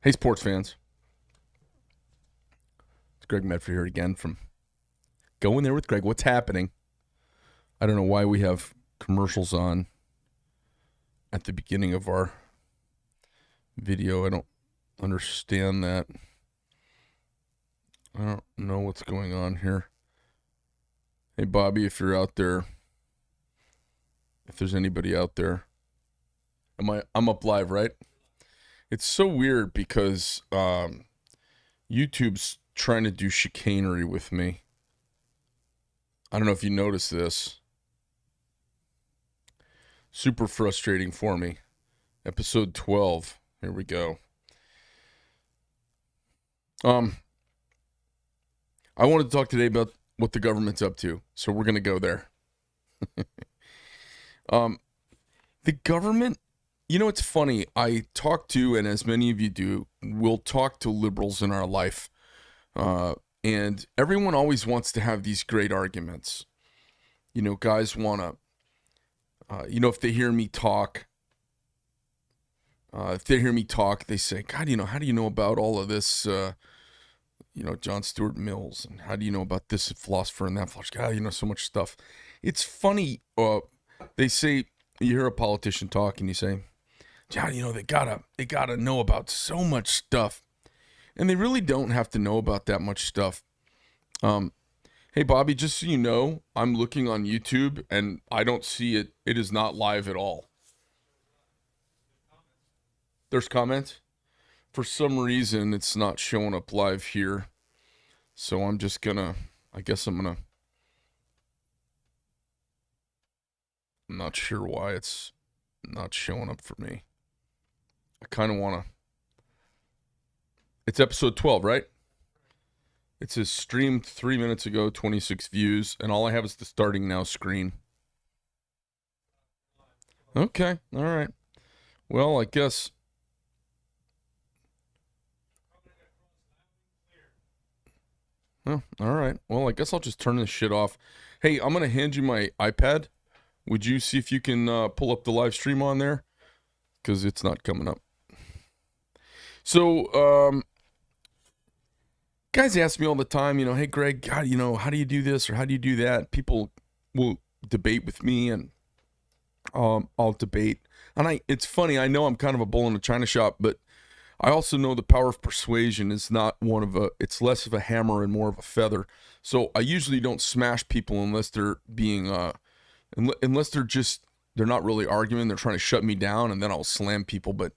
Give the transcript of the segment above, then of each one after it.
Hey, sports fans. It's Greg Medford here again from Going There with Greg. What's happening? I don't know why we have commercials on at the beginning of our video. I don't understand that. I don't know what's going on here. Hey, Bobby, if you're out there, if there's anybody out there, I'm up live, right? It's so weird because YouTube's trying to do chicanery with me. I don't know if you noticed this. Super frustrating for me. Episode 12. Here we go. I wanted to talk today about what the government's up to, so we're going to go there. The government, you know, it's funny. I talk to, and as many of you do, we'll talk to liberals in our life. And everyone always wants to have these great arguments. You know, guys want to, if they hear me talk, they say, God, how do you know about all of this, John Stuart Mills, and how do you know about this philosopher and that philosopher? God, so much stuff. It's funny. They say, you hear a politician talk and you say, John, they gotta know about so much stuff. And they really don't have to know about that much stuff. Hey, Bobby, just so you know, I'm looking on YouTube and I don't see it. It is not live at all. There's comments? For some reason, it's not showing up live here. So I'm just gonna, I'm not sure why it's not showing up for me. I kind of want to. It's episode 12, right? It says streamed 3 minutes ago, 26 views, and all I have is the starting now screen. Okay, all right. Well, I guess. Oh, all right. Well, I guess I'll just turn this shit off. Hey, I'm going to hand you my iPad. Would you see if you can pull up the live stream on there? Because it's not coming up. So, guys ask me all the time, hey, Greg, God, how do you do this or how do you do that? People will debate with me and I'll debate. And it's funny, I know I'm kind of a bull in a china shop, but I also know the power of persuasion is not it's less of a hammer and more of a feather. So I usually don't smash people unless they're being, unless they're not really arguing, they're trying to shut me down, and then I'll slam people. But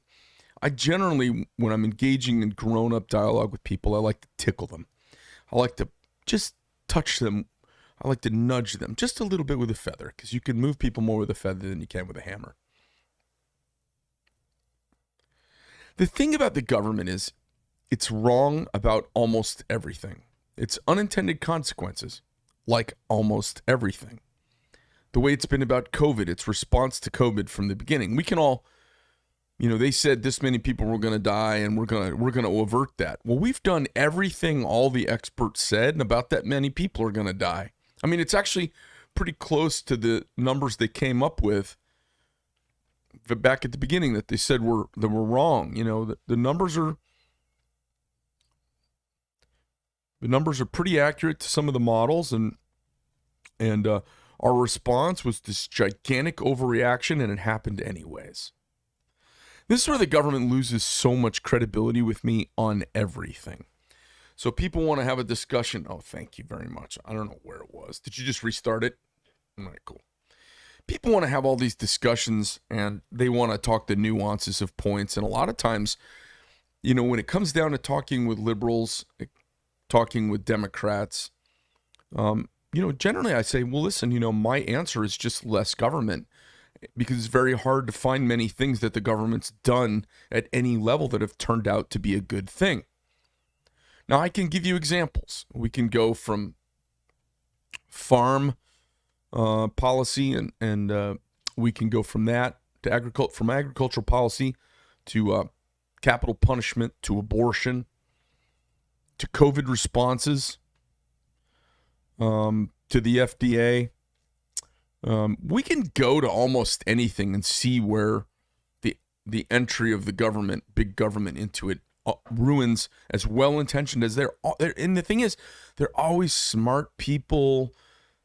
I generally, when I'm engaging in grown-up dialogue with people, I like to tickle them. I like to just touch them. I like to nudge them just a little bit with a feather, because you can move people more with a feather than you can with a hammer. The thing about the government is it's wrong about almost everything. It's unintended consequences, like almost everything. The way it's been about COVID, its response to COVID from the beginning. We can all, they said this many people were going to die and we're going to avert that. Well, we've done everything all the experts said, and about that many people are going to die. I mean, it's actually pretty close to the numbers they came up with back at the beginning that they said were wrong. The numbers are pretty accurate to some of the models, and our response was this gigantic overreaction, and it happened anyways. This is where the government loses so much credibility with me on everything. So people want to have a discussion. Oh, thank you very much. I don't know where it was. Did you just restart it? All right, cool. People want to have all these discussions, and they want to talk the nuances of points. And a lot of times, when it comes down to talking with liberals, talking with Democrats, generally I say, well, listen, my answer is just less government, because it's very hard to find many things that the government's done at any level that have turned out to be a good thing. Now, I can give you examples. We can go from farm policy, and we can go from that to agricultural policy to capital punishment, to abortion, to COVID responses, to the FDA. We can go to almost anything and see where the entry of the government, big government, into it ruins, as well-intentioned as they're. And the thing is, they're always smart people.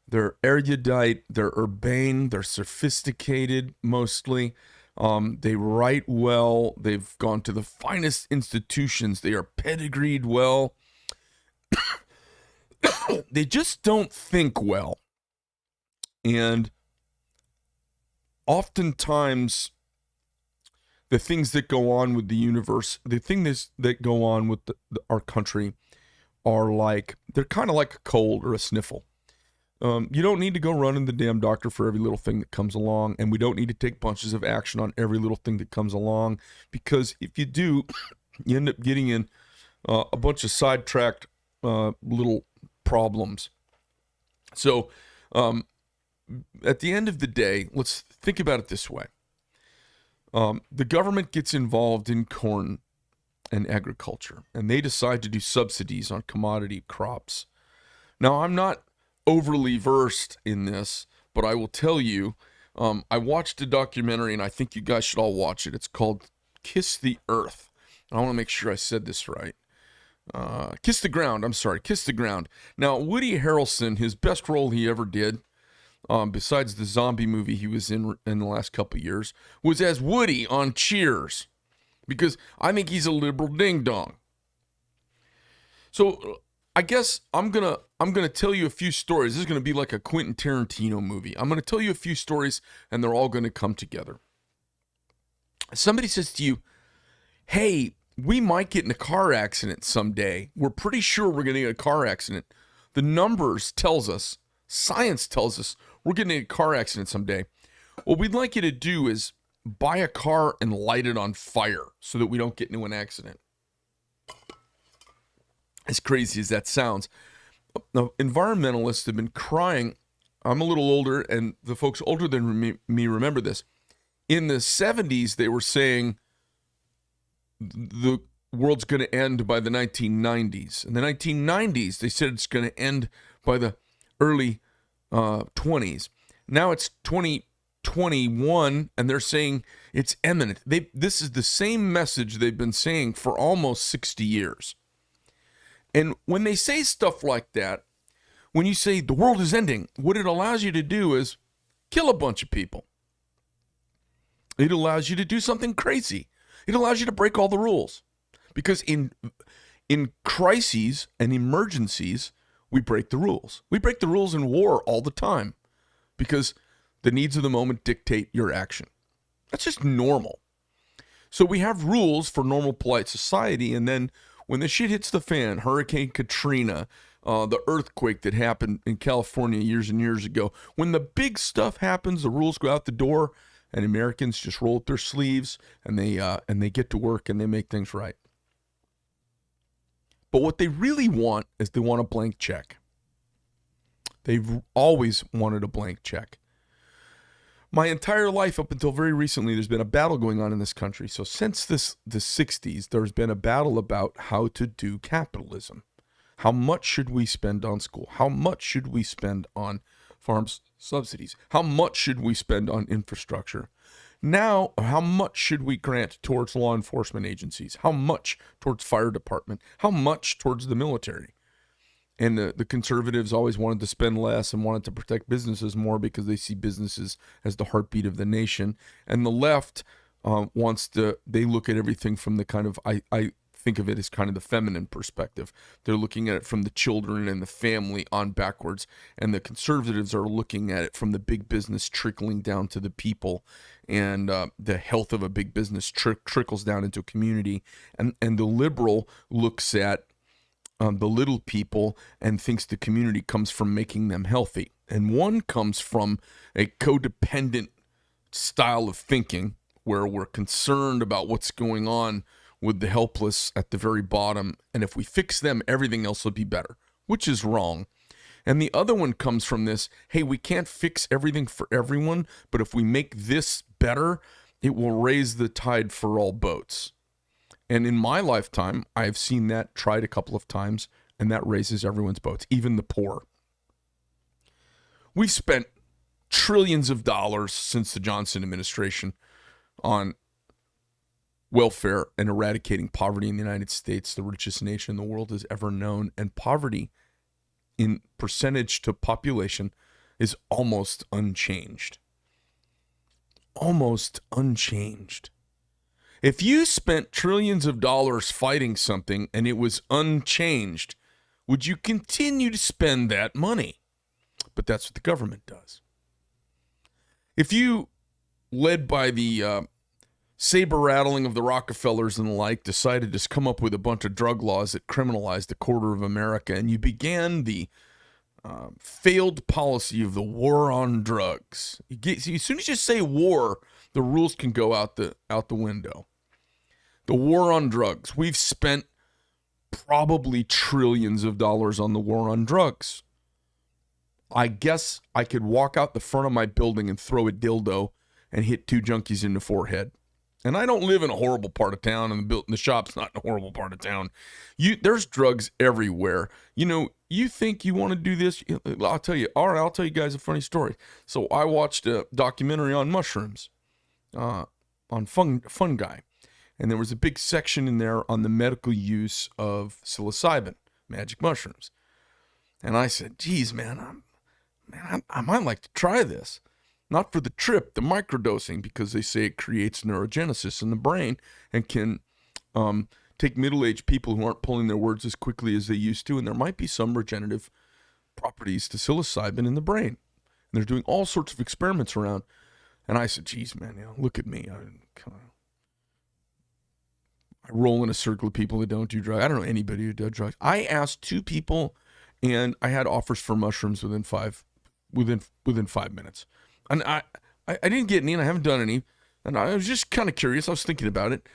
They're erudite. They're urbane. They're sophisticated, mostly. They write well. They've gone to the finest institutions. They are pedigreed well. They just don't think well. And oftentimes, the things that go on with the universe, the things that go on with our country are like, they're kind of like a cold or a sniffle. You don't need to go running the damn doctor for every little thing that comes along, and we don't need to take bunches of action on every little thing that comes along, because if you do, you end up getting in a bunch of sidetracked little problems. So at the end of the day, let's think about it this way. The government gets involved in corn and agriculture, and they decide to do subsidies on commodity crops. Now, I'm not overly versed in this, but I will tell you, I watched a documentary, and I think you guys should all watch it. It's called Kiss the Earth. I want to make sure I said this right. Kiss the Ground. Kiss the Ground. Now, Woody Harrelson, his best role he ever did, besides the zombie movie he was in the last couple of years, was as Woody on Cheers, because I think he's a liberal ding-dong. So I guess I'm gonna tell you a few stories. This is gonna be like a Quentin Tarantino movie. I'm gonna tell you a few stories, and they're all gonna come together. Somebody says to you, "Hey, we might get in a car accident someday. We're pretty sure we're gonna get in a car accident. The numbers tells us, science tells us, we're getting in a car accident someday. What we'd like you to do is buy a car and light it on fire so that we don't get into an accident." As crazy as that sounds, now, environmentalists have been crying. I'm a little older, and the folks older than me remember this. In the 70s, they were saying the world's going to end by the 1990s. In the 1990s, they said it's going to end by the early 20s. Now it's 2021, and they're saying it's imminent. This is the same message they've been saying for almost 60 years. And when they say stuff like that, when you say the world is ending, what it allows you to do is kill a bunch of people. It allows you to do something crazy. It allows you to break all the rules. Because in crises and emergencies, we break the rules. We break the rules in war all the time because the needs of the moment dictate your action. That's just normal. So we have rules for normal, polite society, and then when the shit hits the fan, Hurricane Katrina, the earthquake that happened in California years and years ago, when the big stuff happens, the rules go out the door, and Americans just roll up their sleeves, and they get to work, and they make things right. But what they really want is they want a blank check. They've always wanted a blank check. My entire life, up until very recently, there's been a battle going on in this country. So since the 60s, there's been a battle about how to do capitalism. How much should we spend on school? How much should we spend on farm subsidies? How much should we spend on infrastructure? Now, how much should we grant towards law enforcement agencies? How much towards fire department? How much towards the military? And the conservatives always wanted to spend less and wanted to protect businesses more because they see businesses as the heartbeat of the nation. And the left they look at everything from the kind of, I think of it as kind of the feminine perspective. They're looking at it from the children and the family on backwards. And the conservatives are looking at it from the big business trickling down to the people. And the health of a big business trickles down into a community. And the liberal looks at the little people and thinks the community comes from making them healthy. And one comes from a codependent style of thinking where we're concerned about what's going on with the helpless at the very bottom. And if we fix them, everything else will be better, which is wrong. And the other one comes from this, hey, we can't fix everything for everyone, but if we make this better, it will raise the tide for all boats. And in my lifetime, I've seen that tried a couple of times, and that raises everyone's boats, even the poor. We've spent trillions of dollars since the Johnson administration on welfare and eradicating poverty in the United States, the richest nation the world has ever known. And poverty in percentage to population is almost unchanged. Almost unchanged. If you spent trillions of dollars fighting something and it was unchanged, would you continue to spend that money? But that's what the government does. If you, led by the saber rattling of the Rockefellers and the like, decided to just come up with a bunch of drug laws that criminalized a quarter of America, and you began the failed policy of the war on drugs. As soon as you say war, the rules can go out the window. The war on drugs. We've spent probably trillions of dollars on the war on drugs. I guess I could walk out the front of my building and throw a dildo and hit 2 junkies in the forehead. And I don't live in a horrible part of town, and the shop's not in a horrible part of town. There's drugs everywhere. You think you want to do this? I'll tell you. All right, I'll tell you guys a funny story. So I watched a documentary on mushrooms, on fungi. And there was a big section in there on the medical use of psilocybin, magic mushrooms. And I said, geez, man, I might like to try this. Not for the trip, the microdosing, because they say it creates neurogenesis in the brain and can take middle-aged people who aren't pulling their words as quickly as they used to, and there might be some regenerative properties to psilocybin in the brain. And they're doing all sorts of experiments around. And I said, geez, man, look at me. I roll in a circle of people that don't do drugs. I don't know anybody who does drugs. I asked 2 people, and I had offers for mushrooms within 5 minutes. And I didn't get any, and I haven't done any. And I was just kind of curious. I was thinking about it.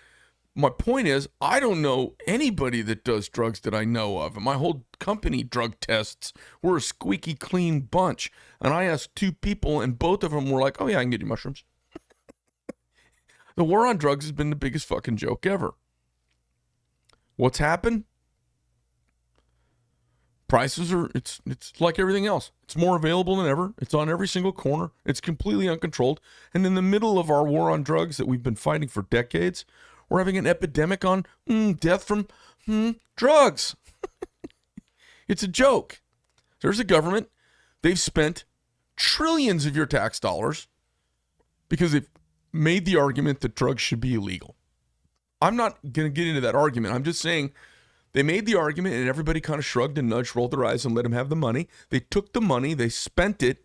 My point is, I don't know anybody that does drugs that I know of. And my whole company drug tests were a squeaky clean bunch. And I asked 2 people, and both of them were like, oh, yeah, I can get you mushrooms. The war on drugs has been the biggest fucking joke ever. What's happened? Prices are, it's like everything else. It's more available than ever. It's on every single corner. It's completely uncontrolled. And in the middle of our war on drugs that we've been fighting for decades, we're having an epidemic on death from drugs. It's a joke. There's a government. They've spent trillions of your tax dollars because they've made the argument that drugs should be illegal. I'm not going to get into that argument. I'm just saying they made the argument and everybody kind of shrugged and nudged, rolled their eyes and let them have the money. They took the money, they spent it,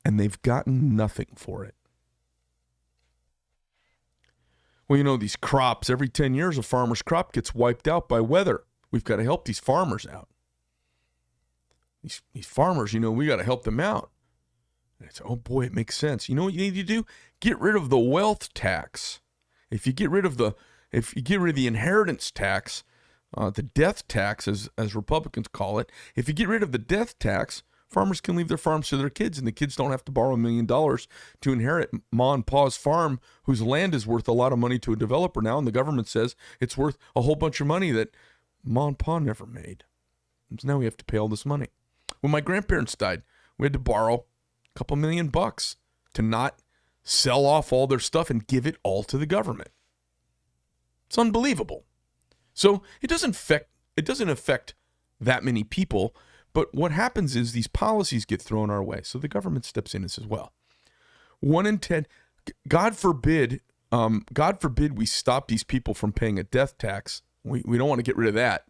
and they've gotten nothing for it. Well, these crops, every 10 years a farmer's crop gets wiped out by weather. We've got to help these farmers out. These farmers, we got to help them out. And it's, oh boy, it makes sense. You know what you need to do? Get rid of the wealth tax. If you get rid of the inheritance tax, the death tax, as Republicans call it, if you get rid of the death tax, farmers can leave their farms to their kids, and the kids don't have to borrow $1 million to inherit Ma and Pa's farm, whose land is worth a lot of money to a developer now, and the government says it's worth a whole bunch of money that Ma and Pa never made. And so now we have to pay all this money. When my grandparents died, we had to borrow a couple $1 million to not sell off all their stuff and give it all to the government. It's unbelievable. So it doesn't affect that many people, but what happens is these policies get thrown our way. So the government steps in and says, well, 1 in 10, God forbid we stop these people from paying a death tax. We don't want to get rid of that.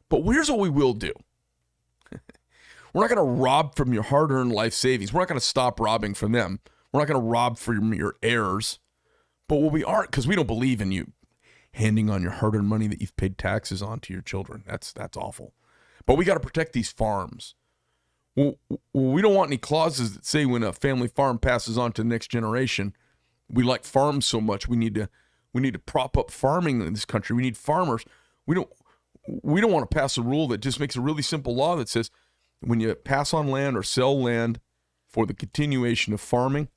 But here's what we will do. We're not going to rob from your hard-earned life savings. We're not going to stop robbing from them. We're not going to rob from your heirs. But what we are, because we don't believe in you handing on your hard-earned money that you've paid taxes on to your children. That's awful. But we got to protect these farms. Well, we don't want any clauses that say when a family farm passes on to the next generation, we like farms so much we need to prop up farming in this country. We need farmers. We don't want to pass a rule that just makes a really simple law that says when you pass on land or sell land for the continuation of farming,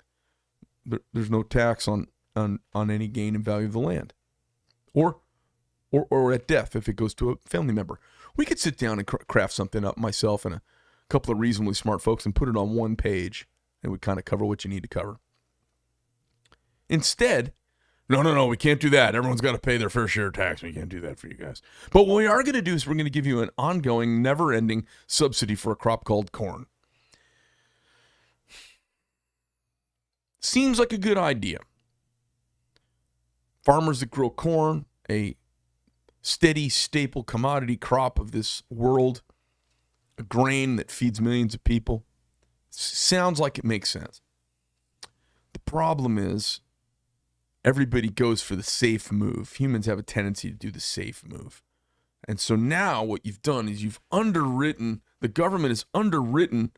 there's no tax on any gain in value of the land. Or at death if it goes to a family member. We could sit down and craft something up, myself and a couple of reasonably smart folks, and put it on one page. It would kind of cover what you need to cover. Instead, No, we can't do that. Everyone's got to pay their fair share of tax. We can't do that for you guys. But what we are going to do is we're going to give you an ongoing, never-ending subsidy for a crop called corn. Seems like a good idea. Farmers that grow corn, a steady, staple commodity crop of this world, a grain that feeds millions of people. Sounds like it makes sense. The problem is everybody goes for the safe move. Humans have a tendency to do the safe move. And so now what you've done is the government has underwritten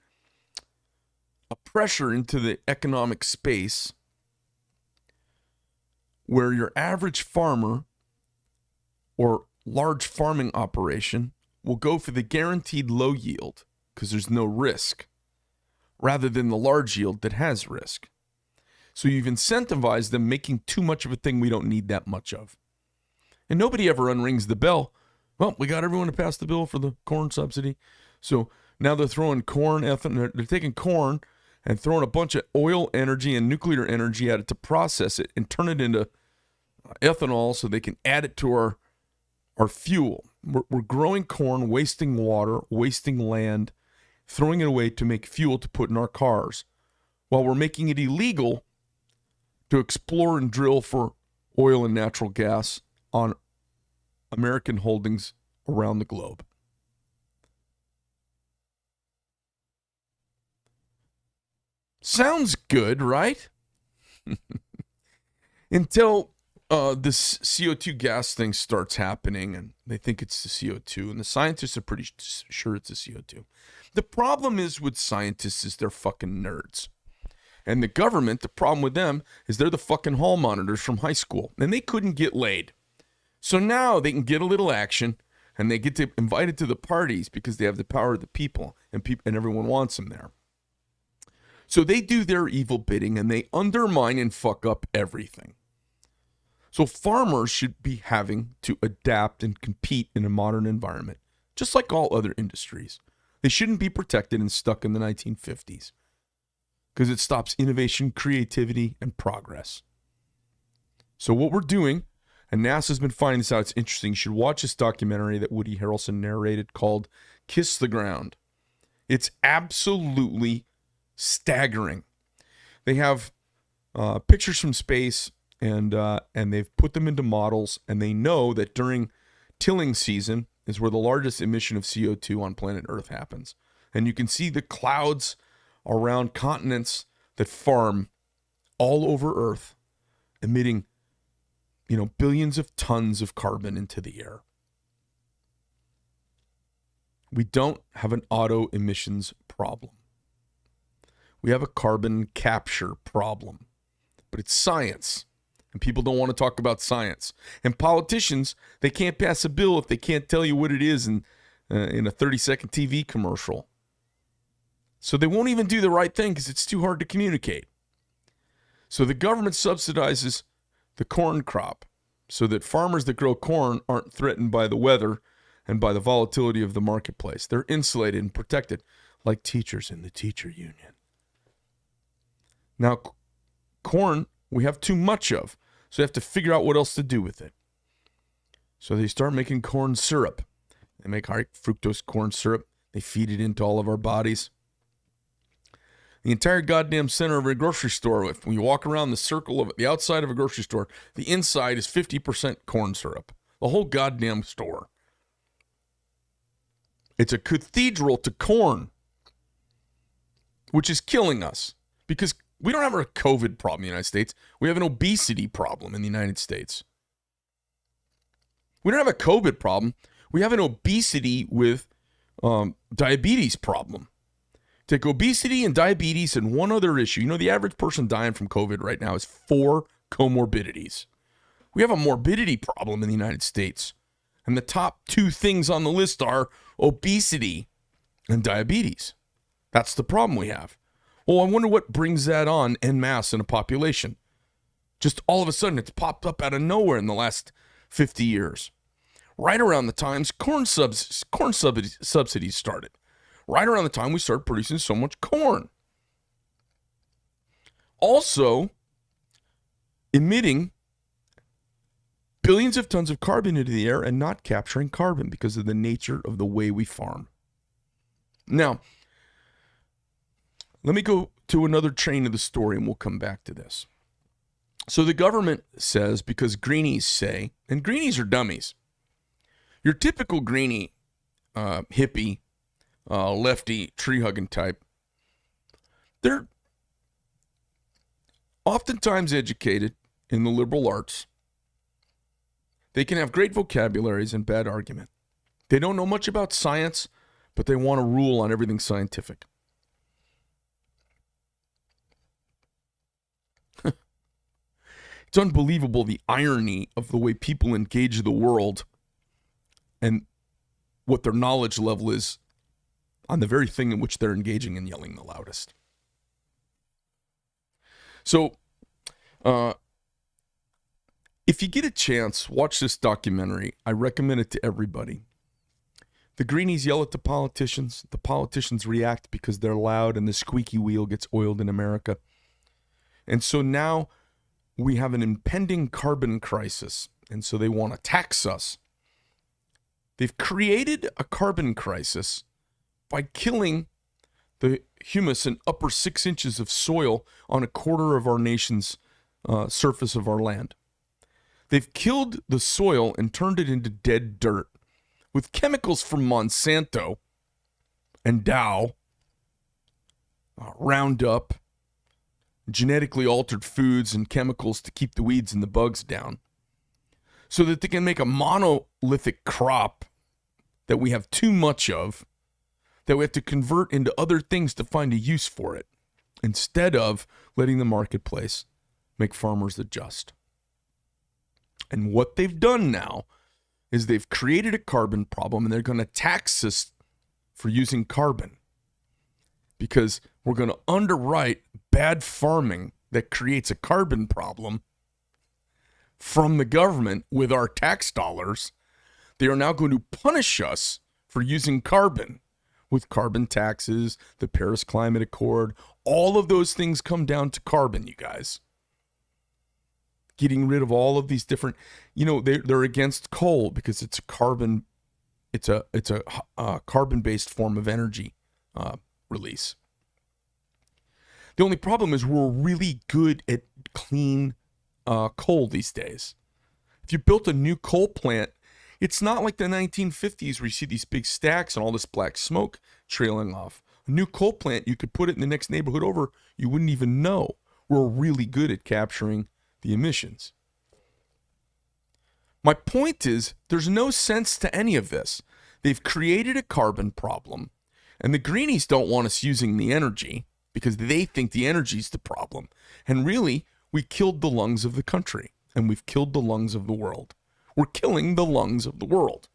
a pressure into the economic space where your average farmer or large farming operation will go for the guaranteed low yield because there's no risk, rather than the large yield that has risk. So you've incentivized them making too much of a thing we don't need that much of. And nobody ever unrings the bell. Well, we got everyone to pass the bill for the corn subsidy. So now they're throwing corn, they're taking corn and throwing a bunch of oil energy and nuclear energy at it to process it and turn it into ethanol so they can add it to our fuel. We're growing corn, wasting water, wasting land, throwing it away to make fuel to put in our cars, while we're making it illegal to explore and drill for oil and natural gas on American holdings around the globe. Sounds good, right? Until this CO2 gas thing starts happening and they think it's the CO2, and the scientists are pretty sure it's the CO2. The problem is with scientists is they're fucking nerds. And the government, the problem with them is they're the fucking hall monitors from high school, and they couldn't get laid. So now they can get a little action, and they get invited to the parties because they have the power of the people, and everyone wants them there. So they do their evil bidding, and they undermine and fuck up everything. So farmers should be having to adapt and compete in a modern environment, just like all other industries. They shouldn't be protected and stuck in the 1950s because it stops innovation, creativity, and progress. So what we're doing, and NASA's been finding this out, it's interesting. You should watch this documentary that Woody Harrelson narrated called Kiss the Ground. It's absolutely staggering. They have pictures from space, and they've put them into models, and they know that during tilling season is where the largest emission of CO2 on planet Earth happens. And you can see the clouds around continents that farm all over Earth, emitting, billions of tons of carbon into the air. We don't have an auto emissions problem. We have a carbon capture problem. But it's science, and people don't want to talk about science. And politicians, they can't pass a bill if they can't tell you what it is in a 30-second TV commercial. So they won't even do the right thing because it's too hard to communicate. So the government subsidizes the corn crop so that farmers that grow corn aren't threatened by the weather and by the volatility of the marketplace. They're insulated and protected, like teachers in the teacher union. Now, corn, we have too much of, so they have to figure out what else to do with it. So they start making corn syrup. They make high fructose corn syrup. They feed it into all of our bodies. The entire goddamn center of a grocery store, if we walk around the circle of the outside of a grocery store, the inside is 50% corn syrup. The whole goddamn store. It's a cathedral to corn, which is killing us because we don't have a COVID problem in the United States. We have an obesity problem in the United States. We don't have a COVID problem. We have an obesity with diabetes problem. Take obesity and diabetes and one other issue. The average person dying from COVID right now is 4 comorbidities. We have a morbidity problem in the United States. And the top 2 things on the list are obesity and diabetes. That's the problem we have. Well, I wonder what brings that on en masse in a population. Just all of a sudden, it's popped up out of nowhere in the last 50 years. Right around the times corn subsidies started. Right around the time we started producing so much corn. Also, emitting billions of tons of carbon into the air and not capturing carbon because of the nature of the way we farm. Now, let me go to another train of the story and we'll come back to this. So the government says, because greenies say, and greenies are dummies. Your typical greenie, hippie, lefty, tree-hugging type, they're oftentimes educated in the liberal arts. They can have great vocabularies and bad argument. They don't know much about science, but they want to rule on everything scientific. It's unbelievable the irony of the way people engage the world and what their knowledge level is on the very thing in which they're engaging and yelling the loudest. So, if you get a chance, watch this documentary. I recommend it to everybody. The greenies yell at the politicians react because they're loud and the squeaky wheel gets oiled in America. And so now we have an impending carbon crisis, and so they want to tax us. They've created a carbon crisis by killing the humus in upper 6 inches of soil on a quarter of our nation's surface of our land. They've killed the soil and turned it into dead dirt with chemicals from Monsanto and Dow, Roundup, genetically altered foods and chemicals to keep the weeds and the bugs down, so that they can make a monolithic crop that we have too much of, that we have to convert into other things to find a use for it, instead of letting the marketplace make farmers adjust. And what they've done now is they've created a carbon problem, and they're going to tax us for using carbon, because we're going to underwrite bad farming that creates a carbon problem from the government with our tax dollars. They are now going to punish us for using carbon with carbon taxes, the Paris Climate Accord. All of those things come down to carbon, you guys. Getting rid of all of these different, they're against coal because it's a carbon, it's a carbon-based form of energy release. The only problem is we're really good at clean coal these days. If you built a new coal plant, it's not like the 1950s where you see these big stacks and all this black smoke trailing off. A new coal plant, you could put it in the next neighborhood over, you wouldn't even know. We're really good at capturing the emissions. My point is, there's no sense to any of this. They've created a carbon problem, and the greenies don't want us using the energy because they think the energy's the problem. And really, we killed the lungs of the country, and we've killed the lungs of the world. We're killing the lungs of the world.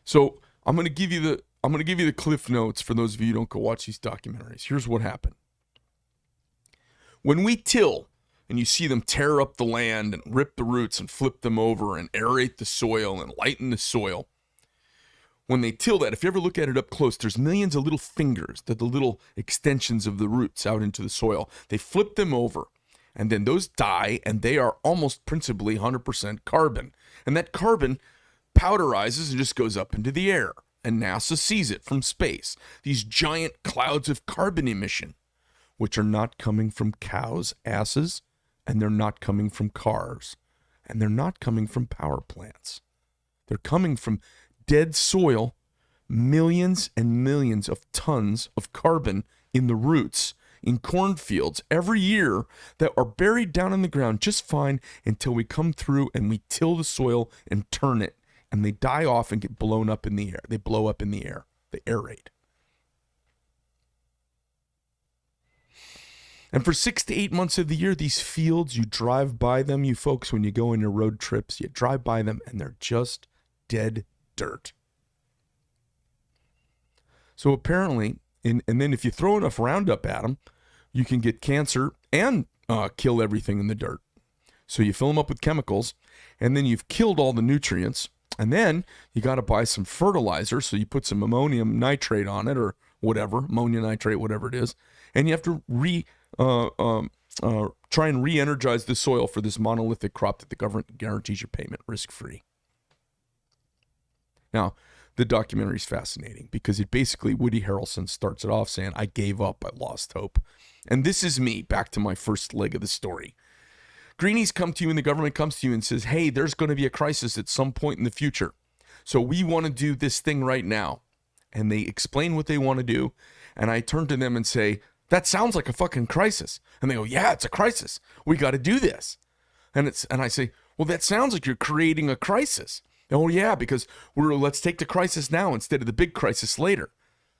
So I'm going to give you the cliff notes for those of you who don't go watch these documentaries. Here's what happened. When we till, and you see them tear up the land and rip the roots and flip them over and aerate the soil and lighten the soil, when they till that, if you ever look at it up close, there's millions of little fingers, the little extensions of the roots out into the soil. They flip them over, and then those die, and they are almost principally 100% carbon. And that carbon powderizes and just goes up into the air, and NASA sees it from space. These giant clouds of carbon emission, which are not coming from cows' asses, and they're not coming from cars, and they're not coming from power plants. They're coming from dead soil, millions and millions of tons of carbon in the roots in cornfields every year that are buried down in the ground just fine until we come through and we till the soil and turn it, and they die off and get blown up in the air. They blow up in the air. They aerate. And for 6 to 8 months of the year, these fields, you drive by them, you folks, when you go on your road trips, you drive by them and they're just dead dirt. So apparently, and then if you throw enough Roundup at them, you can get cancer and kill everything in the dirt. So you fill them up with chemicals, and then you've killed all the nutrients, and then you got to buy some fertilizer, so you put some ammonium nitrate on it, or whatever, ammonia nitrate, whatever it is, and you have to try and re-energize the soil for this monolithic crop that the government guarantees your payment risk-free. Now, the documentary is fascinating because it basically, Woody Harrelson starts it off saying, I gave up, I lost hope. And this is me, back to my first leg of the story. Greenies come to you and the government comes to you and says, hey, there's going to be a crisis at some point in the future. So we want to do this thing right now. And they explain what they want to do. And I turn to them and say, that sounds like a fucking crisis. And they go, yeah, it's a crisis. We got to do this. And I say, well, that sounds like you're creating a crisis. Oh, yeah, because let's take the crisis now instead of the big crisis later.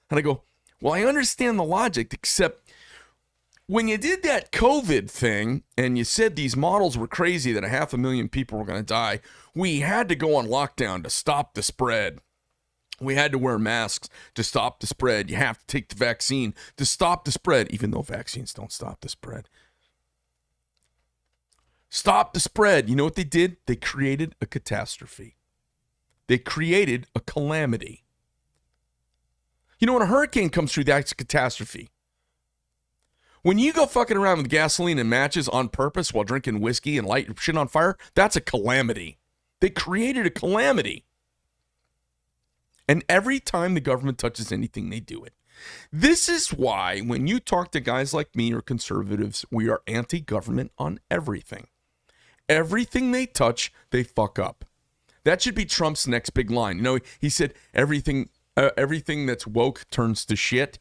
And I go, well, I understand the logic, except when you did that COVID thing and you said these models were crazy that 500,000 people were going to die, we had to go on lockdown to stop the spread. We had to wear masks to stop the spread. You have to take the vaccine to stop the spread, even though vaccines don't stop the spread. Stop the spread. You know what they did? They created a catastrophe. They created a calamity. You know, when a hurricane comes through, that's a catastrophe. When you go fucking around with gasoline and matches on purpose while drinking whiskey and light shit on fire, that's a calamity. They created a calamity. And every time the government touches anything, they do it. This is why when you talk to guys like me or conservatives, we are anti-government on everything. Everything they touch, they fuck up. That should be Trump's next big line. You know, he said everything that's woke turns to shit.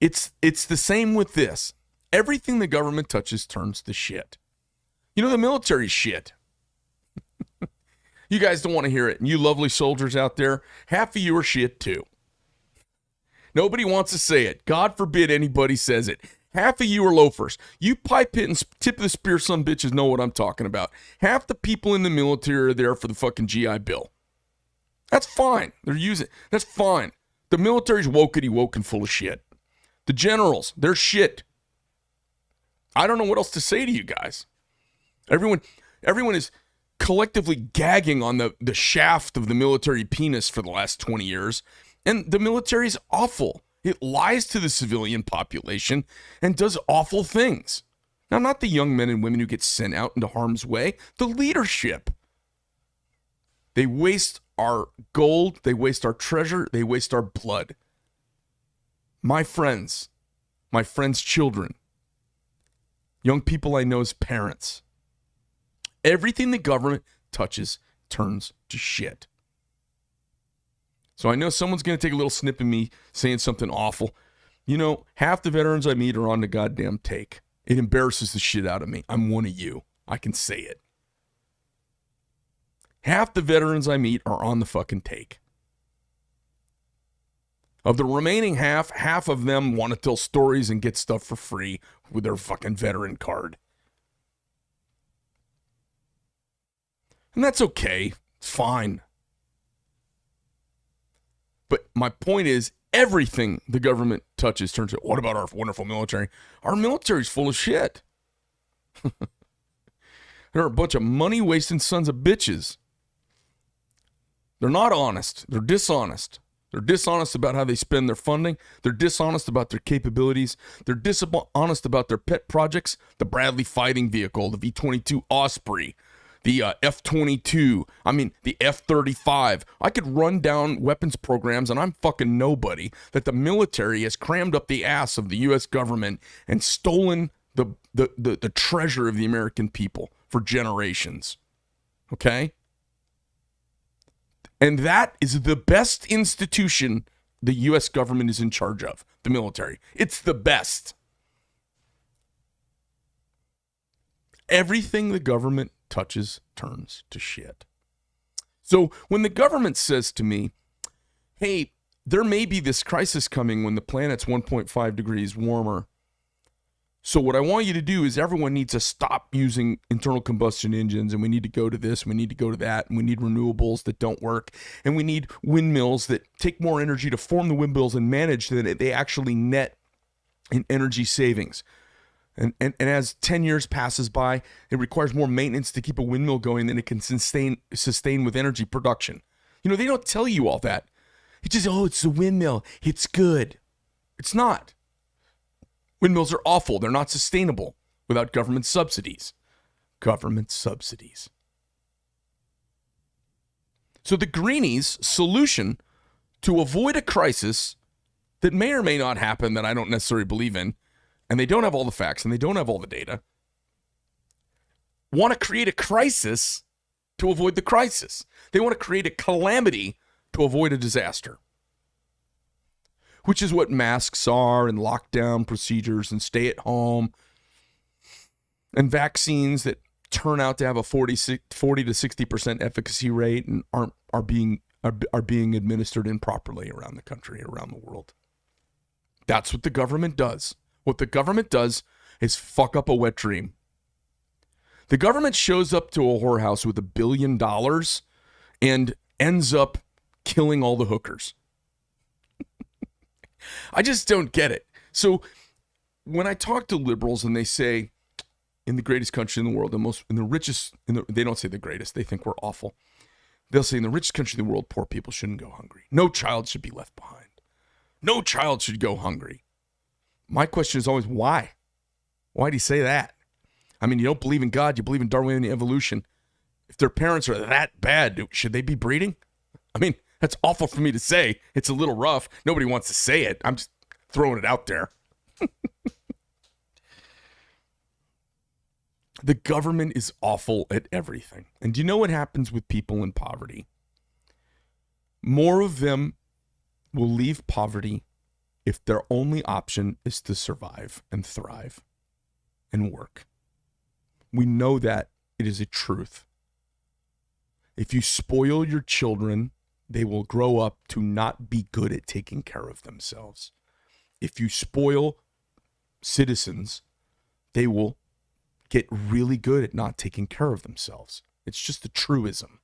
It's the same with this. Everything the government touches turns to shit. You know, the military shit. You guys don't want to hear it. And you lovely soldiers out there, half of you are shit too. Nobody wants to say it. God forbid anybody says it. Half of you are loafers. You pipe hitting, tip of the spear son bitches know what I'm talking about. Half the people in the military are there for the fucking GI Bill. That's fine. That's fine. The military's wokety woke and full of shit. The generals, they're shit. I don't know what else to say to you guys. Everyone is collectively gagging on the shaft of the military penis for the last 20 years. And the military's awful. It lies to the civilian population and does awful things. Now, not the young men and women who get sent out into harm's way, the leadership. They waste our gold, they waste our treasure, they waste our blood. My friends' children, young people I know's parents, everything the government touches turns to shit. So I know someone's going to take a little snip of me saying something awful. You know, half the veterans I meet are on the goddamn take. It embarrasses the shit out of me. I'm one of you. I can say it. Half the veterans I meet are on the fucking take. Of the remaining half of them want to tell stories and get stuff for free with their fucking veteran card. And that's okay. It's fine. But my point is, everything the government touches turns to, what about our wonderful military? Our military's full of shit. They're a bunch of money-wasting sons of bitches. They're not honest. They're dishonest. They're dishonest about how they spend their funding. They're dishonest about their capabilities. They're dishonest about their pet projects. The Bradley fighting vehicle, the V-22 Osprey, the F-22, the F-35. I could run down weapons programs, and I'm fucking nobody, that the military has crammed up the ass of the U.S. government and stolen the treasure of the American people for generations. Okay? And that is the best institution the U.S. government is in charge of, the military. It's the best. Everything the government touches turns to shit. So when the government says to me, hey, there may be this crisis coming when the planet's 1.5 degrees warmer. So what I want you to do is everyone needs to stop using internal combustion engines, and we need to go to this, we need to go to that, and we need renewables that don't work, and we need windmills that take more energy to form the windmills and manage that they actually net in energy savings. And as 10 years passes by, it requires more maintenance to keep a windmill going than it can sustain with energy production. You know, they don't tell you all that. It's just, it's a windmill. It's good. It's not. Windmills are awful. They're not sustainable without government subsidies. Government subsidies. So the Greenies' solution to avoid a crisis that may or may not happen that I don't necessarily believe in, and they don't have all the facts and they don't have all the data, want to create a crisis to avoid the crisis. They want to create a calamity to avoid a disaster, which is what masks are and lockdown procedures and stay at home and vaccines that turn out to have a 40 to 60% efficacy rate and are being administered improperly around the country, around the world. That's what the government does. What the government does is fuck up a wet dream. The government shows up to a whorehouse with $1 billion and ends up killing all the hookers. I just don't get it. So when I talk to liberals and they say, in the greatest country in the world, they don't say the greatest, they think we're awful. They'll say in the richest country in the world, poor people shouldn't go hungry. No child should be left behind. No child should go hungry. My question is always, why? Why do you say that? I mean, you don't believe in God, you believe in Darwinian evolution. If their parents are that bad, should they be breeding? I mean, that's awful for me to say. It's a little rough. Nobody wants to say it. I'm just throwing it out there. The government is awful at everything. And do you know what happens with people in poverty? More of them will leave poverty if their only option is to survive and thrive and work. We know that it is a truth. If you spoil your children, they will grow up to not be good at taking care of themselves. If you spoil citizens, they will get really good at not taking care of themselves. It's just a truism.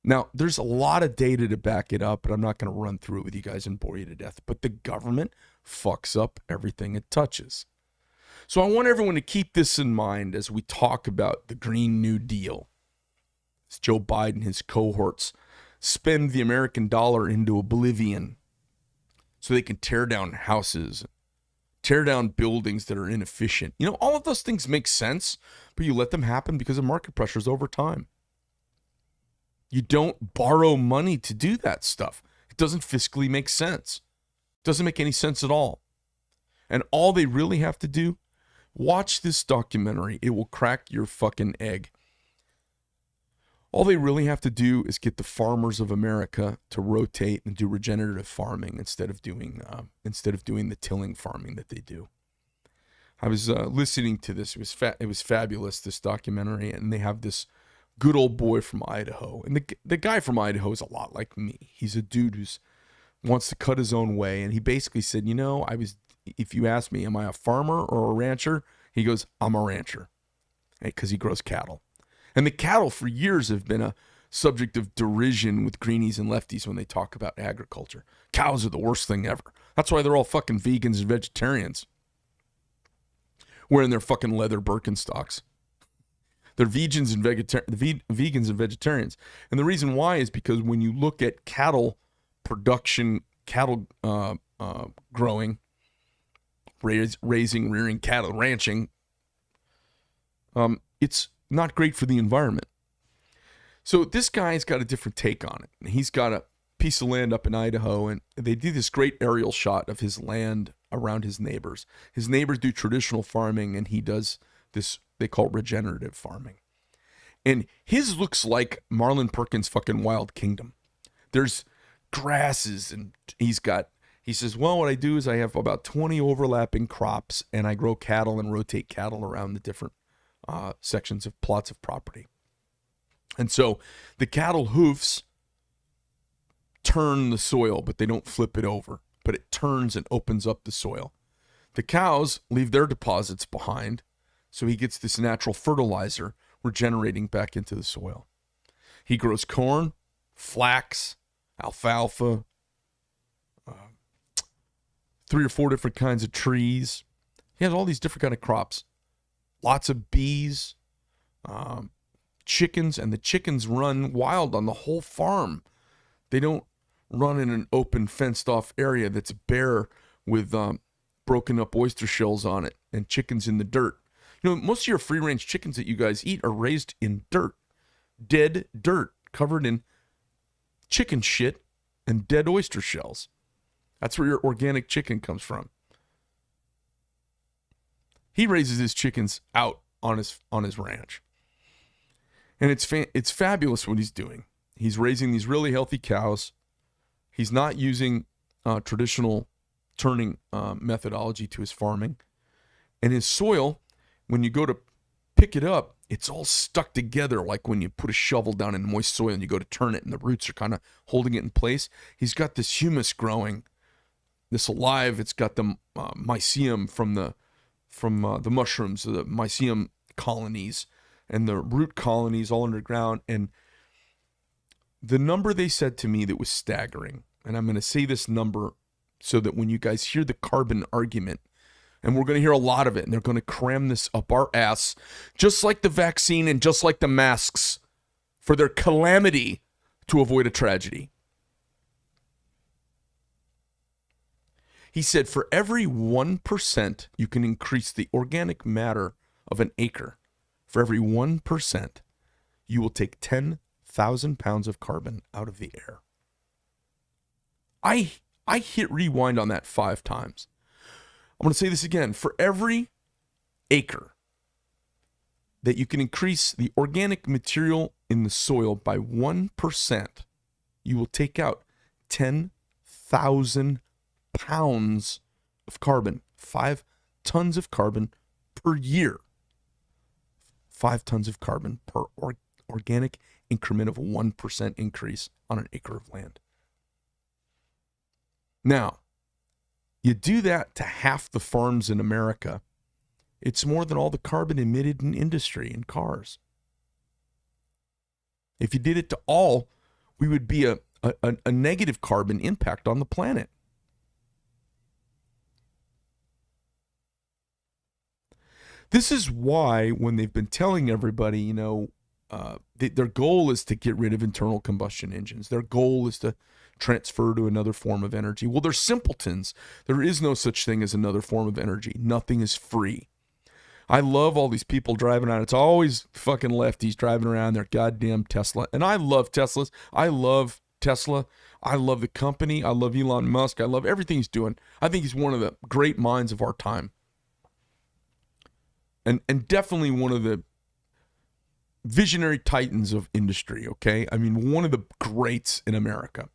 Now, there's a lot of data to back it up, but I'm not going to run through it with you guys and bore you to death. But the government fucks up everything it touches. So I want everyone to keep this in mind as we talk about the Green New Deal. As Joe Biden and his cohorts spend the American dollar into oblivion so they can tear down houses, tear down buildings that are inefficient. You know, all of those things make sense, but you let them happen because of market pressures over time. You don't borrow money to do that stuff. It doesn't fiscally make sense. It doesn't make any sense at all. And all they really have to do, watch this documentary. It will crack your fucking egg. All they really have to do is get the farmers of America to rotate and do regenerative farming instead of doing the tilling farming that they do. I was listening to this. It was fabulous, this documentary, and they have this good old boy from Idaho, and the guy from Idaho is a lot like me. He's a dude who wants to cut his own way, and he basically said, you know, if you ask me, am I a farmer or a rancher? He goes, I'm a rancher, because he grows cattle. And the cattle for years have been a subject of derision with greenies and lefties when they talk about agriculture. Cows are the worst thing ever. That's why they're all fucking vegans and vegetarians, wearing their fucking leather Birkenstocks. They're vegans and vegans and vegetarians. And the reason why is because when you look at cattle production, cattle growing, raising, rearing cattle, ranching, it's not great for the environment. So this guy's got a different take on it. He's got a piece of land up in Idaho, and they do this great aerial shot of his land around his neighbors. His neighbors do traditional farming, and he does this, they call it regenerative farming. And his looks like Marlon Perkins' fucking Wild Kingdom. There's grasses, and he says, well, what I do is I have about 20 overlapping crops, and I grow cattle and rotate cattle around the different sections of plots of property. And so the cattle hoofs turn the soil, but they don't flip it over, but it turns and opens up the soil. The cows leave their deposits behind, so he gets this natural fertilizer regenerating back into the soil. He grows corn, flax, alfalfa, 3 or 4 different kinds of trees. He has all these different kind of crops. Lots of bees, chickens, and the chickens run wild on the whole farm. They don't run in an open, fenced-off area that's bare with broken up oyster shells on it and chickens in the dirt. You know, most of your free range chickens that you guys eat are raised in dirt, dead dirt, covered in chicken shit and dead oyster shells. That's where your organic chicken comes from. He raises his chickens out on his ranch. And it's fabulous what he's doing. He's raising these really healthy cows. He's not using traditional turning methodology to his farming. And his soil, when you go to pick it up, it's all stuck together like when you put a shovel down in moist soil and you go to turn it and the roots are kind of holding it in place. He's got this humus growing, this alive. It's got the mycelium from the mushrooms, the mycelium colonies and the root colonies all underground. And the number they said to me that was staggering, and I'm going to say this number so that when you guys hear the carbon argument, and we're going to hear a lot of it, and they're going to cram this up our ass, just like the vaccine and just like the masks, for their calamity to avoid a tragedy. He said for every 1% you can increase the organic matter of an acre, for every 1%, you will take 10,000 pounds of carbon out of the air. I hit rewind on that 5 times. I'm going to say this again. For every acre that you can increase the organic material in the soil by 1%, you will take out 10,000 pounds of carbon. 5 tons of carbon per year. 5 tons of carbon per organic increment of 1% increase on an acre of land. Now, you do that to half the farms in America, it's more than all the carbon emitted in industry and cars. If you did it to all, we would be a negative carbon impact on the planet. This is why when they've been telling everybody, their goal is to get rid of internal combustion engines. Their goal is to transfer to another form of energy. Well, they're simpletons. There is no such thing as another form of energy. Nothing is free. I love all these people driving around. It's always fucking lefties driving around their goddamn Tesla. And I love Teslas. I love Tesla. I love the company. I love Elon Musk. I love everything he's doing. I think he's one of the great minds of our time. And definitely one of the visionary titans of industry, okay? I mean, one of the greats in America.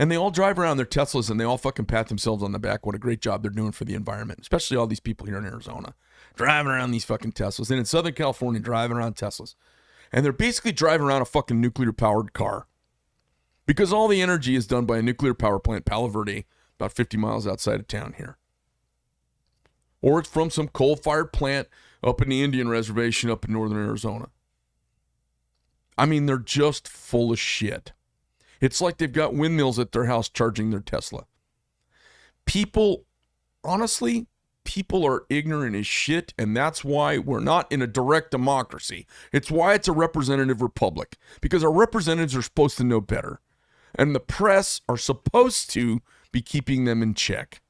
And they all drive around their Teslas and they all fucking pat themselves on the back. What a great job they're doing for the environment, especially all these people here in Arizona driving around these fucking Teslas. And in Southern California, driving around Teslas. And they're basically driving around a fucking nuclear powered car because all the energy is done by a nuclear power plant, Palo Verde, about 50 miles outside of town here. Or it's from some coal-fired plant up in the Indian reservation up in northern Arizona. I mean, they're just full of shit. It's like they've got windmills at their house charging their Tesla. People, honestly, people are ignorant as shit, and that's why we're not in a direct democracy. It's why it's a representative republic, because our representatives are supposed to know better, and the press are supposed to be keeping them in check.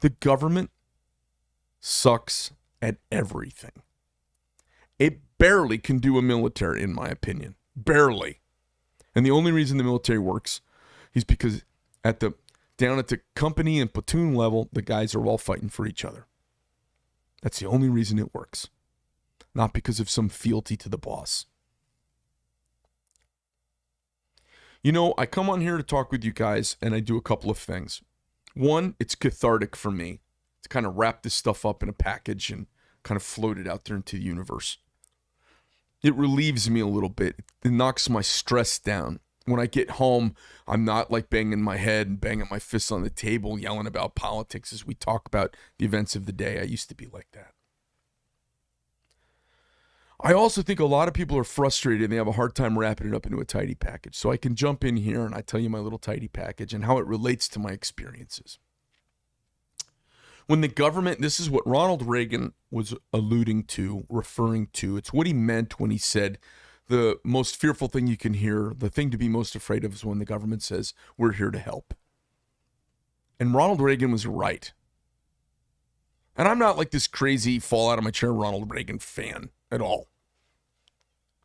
The government sucks at everything. It barely can do a military, in my opinion. Barely. And the only reason the military works is because down at the company and platoon level, the guys are all fighting for each other. That's the only reason it works. Not because of some fealty to the boss. I come on here to talk with you guys, and I do a couple of things. One, it's cathartic for me to kind of wrap this stuff up in a package and kind of float it out there into the universe. It relieves me a little bit. It knocks my stress down. When I get home, I'm not like banging my head and banging my fists on the table, yelling about politics as we talk about the events of the day. I used to be like that. I also think a lot of people are frustrated and they have a hard time wrapping it up into a tidy package. So I can jump in here and I tell you my little tidy package and how it relates to my experiences. When the government, this is what Ronald Reagan was alluding to, referring to. It's what he meant when he said the most fearful thing you can hear, the thing to be most afraid of is when the government says, we're here to help. And Ronald Reagan was right. And I'm not like this crazy fall out of my chair Ronald Reagan fan at all.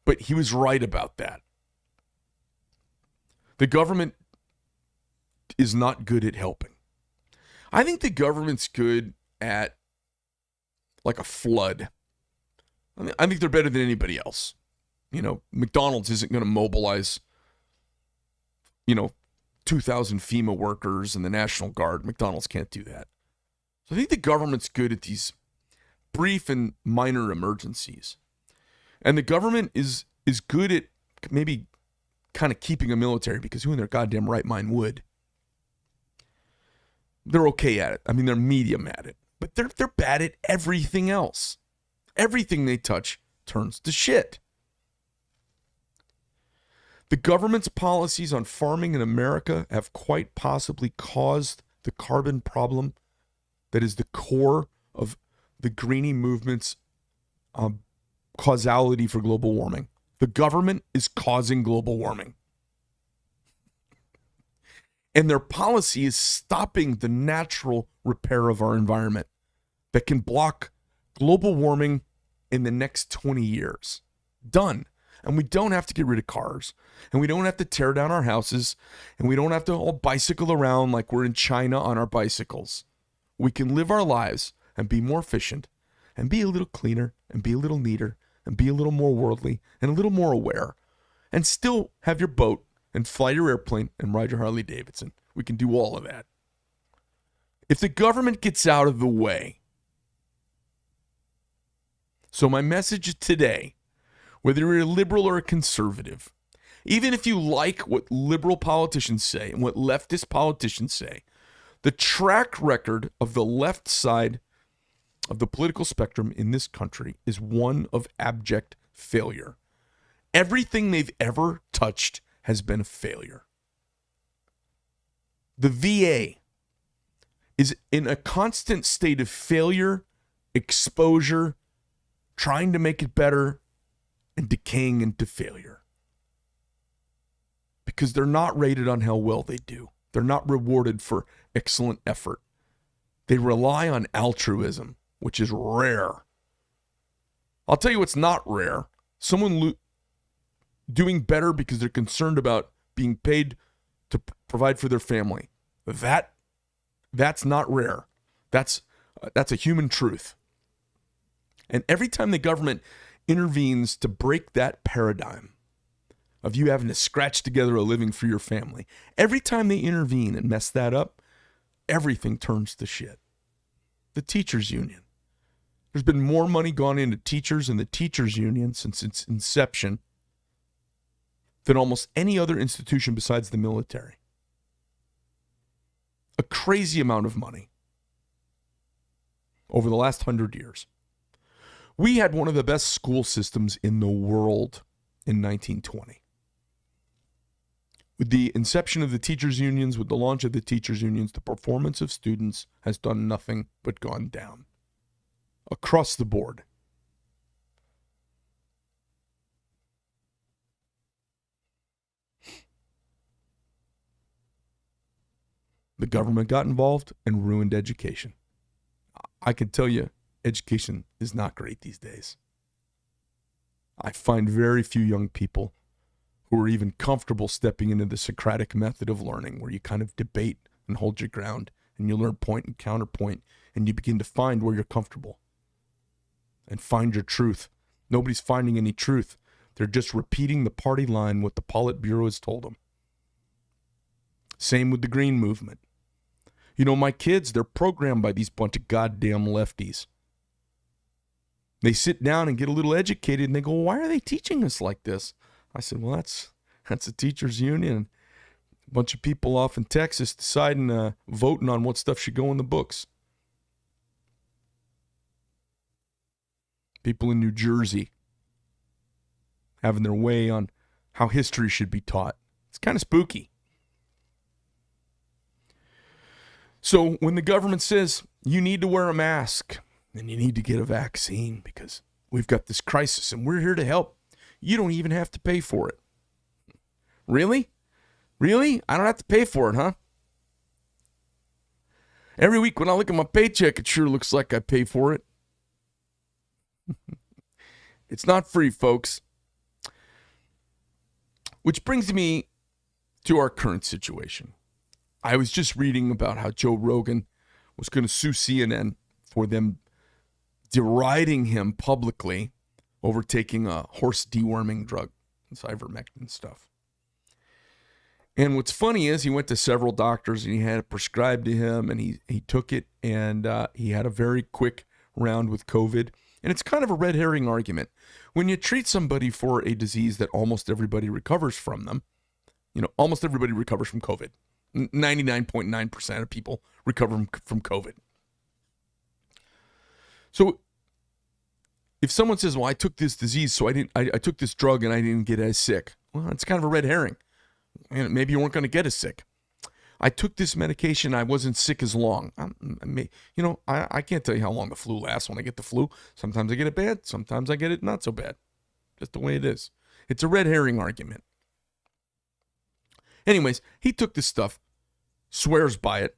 But he was right about that. The government is not good at helping. I think the government's good at like a flood. I think they're better than anybody else. You know, McDonald's isn't going to mobilize, 2,000 FEMA workers and the National Guard. McDonald's can't do that. So I think the government's good at these brief and minor emergencies. And the government is good at maybe kind of keeping a military, because who in their goddamn right mind would? They're okay at it. I mean, they're medium at it. But they're bad at everything else. Everything they touch turns to shit. The government's policies on farming in America have quite possibly caused the carbon problem that is the core of the greenie movement's causality for global warming. The government is causing global warming. And their policy is stopping the natural repair of our environment that can block global warming in the next 20 years. Done. And we don't have to get rid of cars. And we don't have to tear down our houses. And we don't have to all bicycle around like we're in China on our bicycles. We can live our lives and be more efficient and be a little cleaner and be a little neater and be a little more worldly and a little more aware and still have your boat and fly your airplane and ride your Harley Davidson. We can do all of that. If the government gets out of the way. So my message today, whether you're a liberal or a conservative, even if you like what liberal politicians say and what leftist politicians say, the track record of the left side of the political spectrum in this country is one of abject failure. Everything they've ever touched has been a failure. The VA is in a constant state of failure, exposure, trying to make it better, and decaying into failure. Because they're not rated on how well they do. They're not rewarded for excellent effort. They rely on altruism, which is rare. I'll tell you what's not rare. Someone doing better because they're concerned about being paid to provide for their family. That's not rare. That's a human truth. And every time the government intervenes to break that paradigm of you having to scratch together a living for your family, every time they intervene and mess that up, everything turns to shit. The teachers union. There's been more money gone into teachers and the teachers union since its inception than almost any other institution besides the military. A crazy amount of money over the last 100 years. We had one of the best school systems in the world in 1920. With the inception of the teachers' unions, with the launch of the teachers' unions, the performance of students has done nothing but gone down. Across the board. The government got involved and ruined education. I can tell you, education is not great these days. I find very few young people who are even comfortable stepping into the Socratic method of learning, where you kind of debate and hold your ground, and you learn point and counterpoint, and you begin to find where you're comfortable and find your truth. Nobody's finding any truth. They're just repeating the party line, what the Politburo has told them. Same with the Green Movement. You know, my kids, they're programmed by these bunch of goddamn lefties. They sit down and get a little educated, and they go, why are they teaching us like this? I said, well, that's a teachers union. A bunch of people off in Texas deciding, voting on what stuff should go in the books. People in New Jersey having their way on how history should be taught. It's kind of spooky. So when the government says you need to wear a mask and you need to get a vaccine because we've got this crisis and we're here to help, you don't even have to pay for it. Really? Really? I don't have to pay for it, huh? Every week when I look at my paycheck, it sure looks like I pay for it. It's not free, folks. Which brings me to our current situation. I was just reading about how Joe Rogan was going to sue CNN for them deriding him publicly over taking a horse deworming drug, this ivermectin stuff. And what's funny is he went to several doctors and he had it prescribed to him, and he took it, and he had a very quick round with COVID. And it's kind of a red herring argument. When you treat somebody for a disease that almost everybody recovers from them, almost everybody recovers from COVID. 99.9% of people recover from COVID. So if someone says, well, I took this disease, so I took this drug and I didn't get as sick. Well, it's kind of a red herring. And maybe you weren't going to get as sick. I took this medication, I wasn't sick as long. I can't tell you how long the flu lasts when I get the flu. Sometimes I get it bad, sometimes I get it not so bad. Just the way it is. It's a red herring argument. Anyways, he took this stuff, swears by it.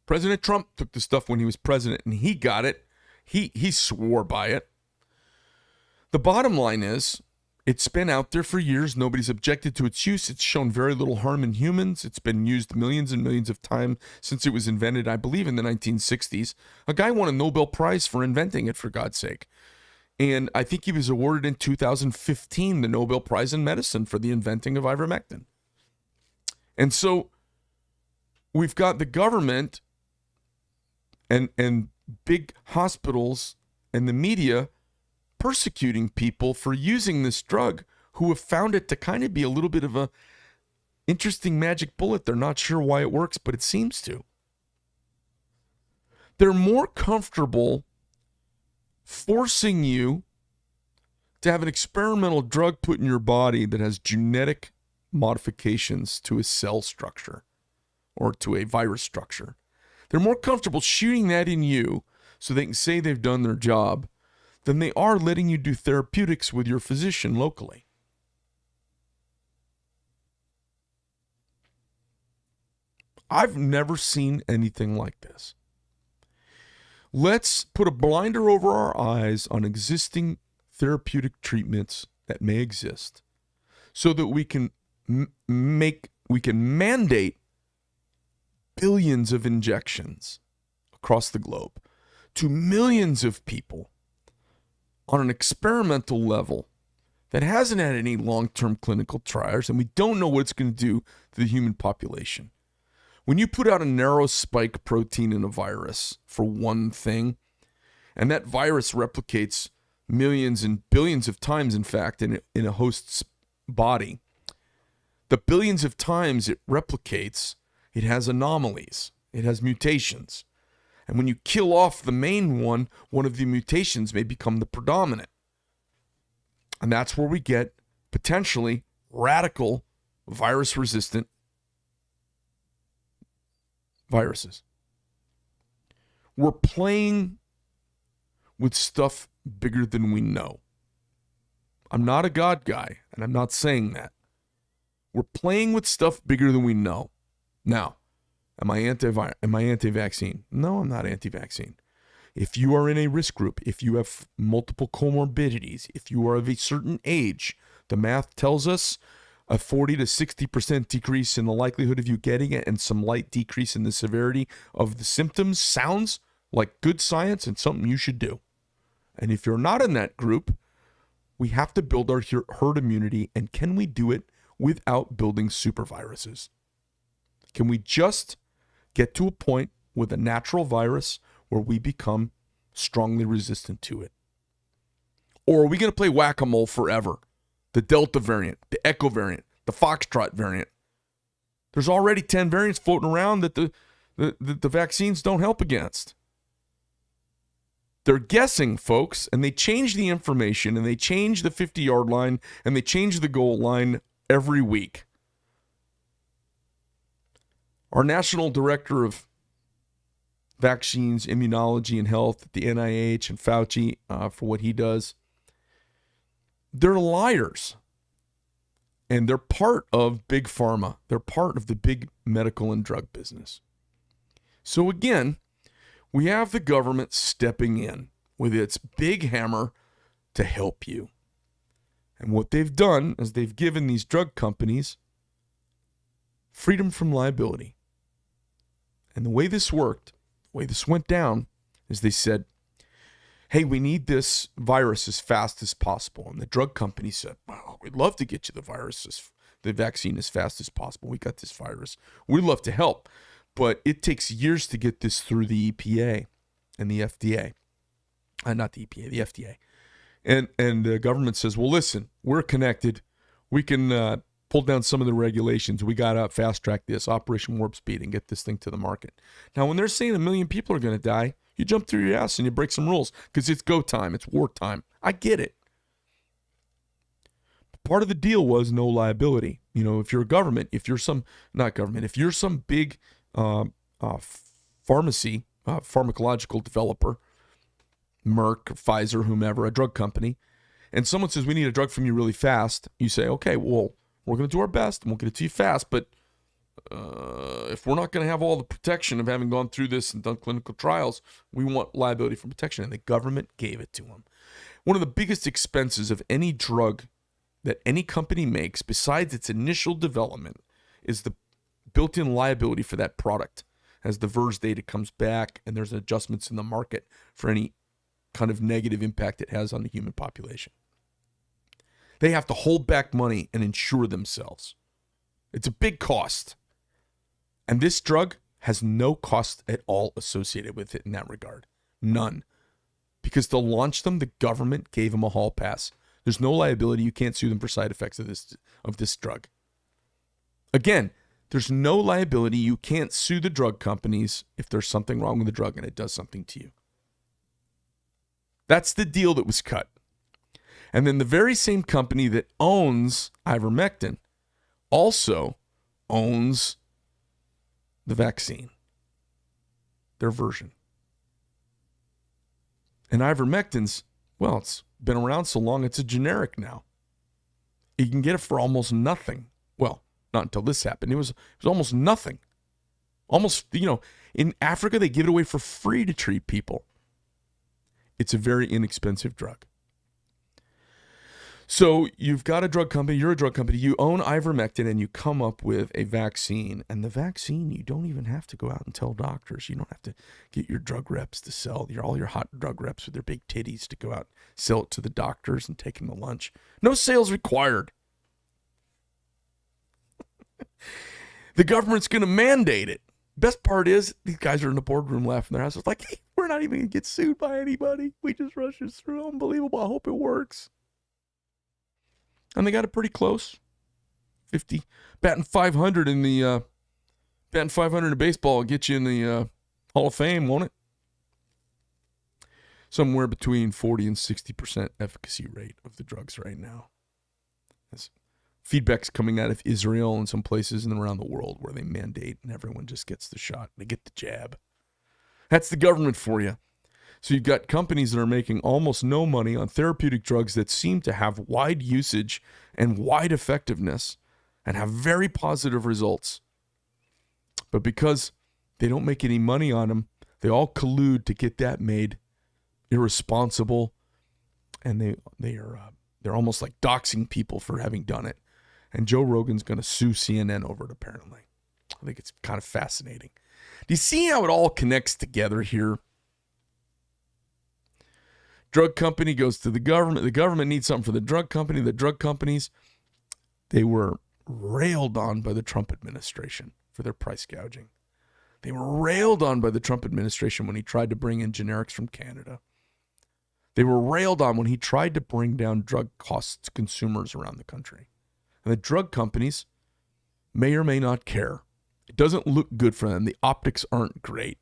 President Trump took the stuff when he was president, and he got it. He swore by it. The bottom line is, it's been out there for years. Nobody's objected to its use. It's shown very little harm in humans. It's been used millions and millions of times since it was invented, I believe, in the 1960s. A guy won a Nobel Prize for inventing it, for God's sake. And I think he was awarded in 2015 the Nobel Prize in Medicine for the inventing of ivermectin. And so we've got the government and big hospitals and the media persecuting people for using this drug who have found it to kind of be a little bit of a interesting magic bullet. They're not sure why it works, but it seems to. They're more comfortable forcing you to have an experimental drug put in your body that has genetic modifications to a cell structure or to a virus structure. They're more comfortable shooting that in you so they can say they've done their job than they are letting you do therapeutics with your physician locally. I've never seen anything like this. Let's put a blinder over our eyes on existing therapeutic treatments that may exist so that we can mandate billions of injections across the globe to millions of people on an experimental level that hasn't had any long-term clinical trials, and we don't know what it's going to do to the human population. When you put out a narrow spike protein in a virus for one thing, and that virus replicates millions and billions of times, in fact, in a host's body, the billions of times it replicates, it has anomalies, it has mutations. And when you kill off the main one of the mutations may become the predominant. And that's where we get potentially radical virus-resistant viruses. We're playing with stuff bigger than we know. I'm not a God guy, and I'm not saying that. We're playing with stuff bigger than we know. Now, am I anti-vaccine? No, I'm not anti-vaccine. If you are in a risk group, if you have multiple comorbidities, if you are of a certain age, the math tells us a 40 to 60% decrease in the likelihood of you getting it and some light decrease in the severity of the symptoms sounds like good science and something you should do. And if you're not in that group, we have to build our herd immunity. And can we do it without building super viruses? Can we just get to a point with a natural virus where we become strongly resistant to it? Or are we going to play whack-a-mole forever? The Delta variant, the Echo variant, the Foxtrot variant. There's already 10 variants floating around that the vaccines don't help against. They're guessing, folks, and they change the information, and they change the 50-yard line, and they change the goal line every week. Our National Director of Vaccines, Immunology, and Health at the NIH and Fauci for what he does, they're liars. And they're part of big pharma. They're part of the big medical and drug business. So again, We have the government stepping in with its big hammer to help you. And what they've done is they've given these drug companies freedom from liability. And the way this worked, the way this went down, is they said, hey, we need this virus as fast as possible. And the drug company said, well, we'd love to get you the vaccine as fast as possible. We got this virus. We'd love to help. But it takes years to get this through the EPA and the FDA. Not the EPA, the FDA. And the government says, well, listen, we're connected. We can pull down some of the regulations. We got to fast track this, Operation Warp Speed, and get this thing to the market. Now, when they're saying 1 million people are going to die, you jump through your ass and you break some rules because it's go time. It's war time. I get it. Part of the deal was no liability. You know, if you're a government, if you're some big pharmacy, pharmacological developer, Merck, Pfizer, whomever, a drug company, and someone says, we need a drug from you really fast, you say, okay, well, we're going to do our best and we'll get it to you fast, but if we're not going to have all the protection of having gone through this and done clinical trials, we want liability for protection, and the government gave it to them. One of the biggest expenses of any drug that any company makes, besides its initial development, is the built-in liability for that product. As the VERS data comes back and there's adjustments in the market for any kind of negative impact it has on the human population. They have to hold back money and insure themselves. It's a big cost. And this drug has no cost at all associated with it in that regard. None. Because to launch them, the government gave them a hall pass. There's no liability. You can't sue them for side effects of this drug. Again, there's no liability. You can't sue the drug companies if there's something wrong with the drug and it does something to you. That's the deal that was cut. And then the very same company that owns ivermectin also owns the vaccine, their version. And ivermectin's, well, it's been around so long, it's a generic now. You can get it for almost nothing. Well, not until this happened. It was almost nothing. Almost, in Africa, they give it away for free to treat people. It's a very inexpensive drug. So you've got a drug company, you're a drug company, you own ivermectin, and you come up with a vaccine. And the vaccine, you don't even have to go out and tell doctors. You don't have to get your drug reps to sell, all your hot drug reps with their big titties to go out, sell it to the doctors and take them to lunch. No sales required. The government's going to mandate it. Best part is, these guys are in the boardroom laughing their asses like, hey, we're not even going to get sued by anybody. We just rush this through. Unbelievable. I hope it works. And they got it pretty close. 50, batting 500 in the batting 500 in baseball will get you in the Hall of Fame, won't it? Somewhere between 40 and 60% efficacy rate of the drugs right now. That's feedback's coming out of Israel and some places and around the world where they mandate and everyone just gets the shot. They get the jab. That's the government for you. So you've got companies that are making almost no money on therapeutic drugs that seem to have wide usage and wide effectiveness and have very positive results. But because they don't make any money on them, they all collude to get that made irresponsible, and they're almost like doxing people for having done it. And Joe Rogan's going to sue CNN over it, apparently. I think it's kind of fascinating. Do you see how it all connects together here? Drug company goes to the government needs something for the drug company. The drug companies, they were railed on by the Trump administration for their price gouging. They were railed on by the Trump administration when he tried to bring in generics from Canada. They were railed on when he tried to bring down drug costs to consumers around the country. And the drug companies may or may not care. It doesn't look good for them. The optics aren't great.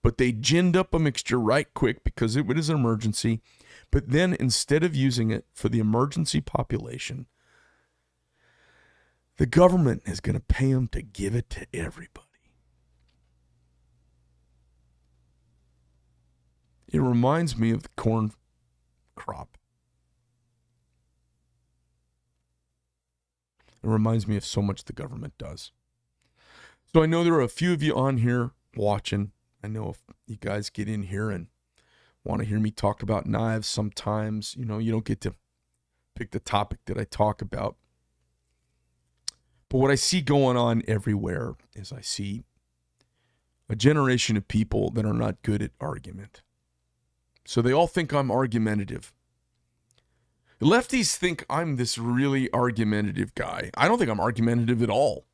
But they ginned up a mixture right quick because it was an emergency. But then instead of using it for the emergency population, the government is going to pay them to give it to everybody. It reminds me of the corn crop. It reminds me of so much the government does. So I know there are a few of you on here watching, I know if you guys get in here and want to hear me talk about knives sometimes, you don't get to pick the topic that I talk about. But what I see going on everywhere is I see a generation of people that are not good at argument. So they all think I'm argumentative. Lefties think I'm this really argumentative guy. I don't think I'm argumentative at all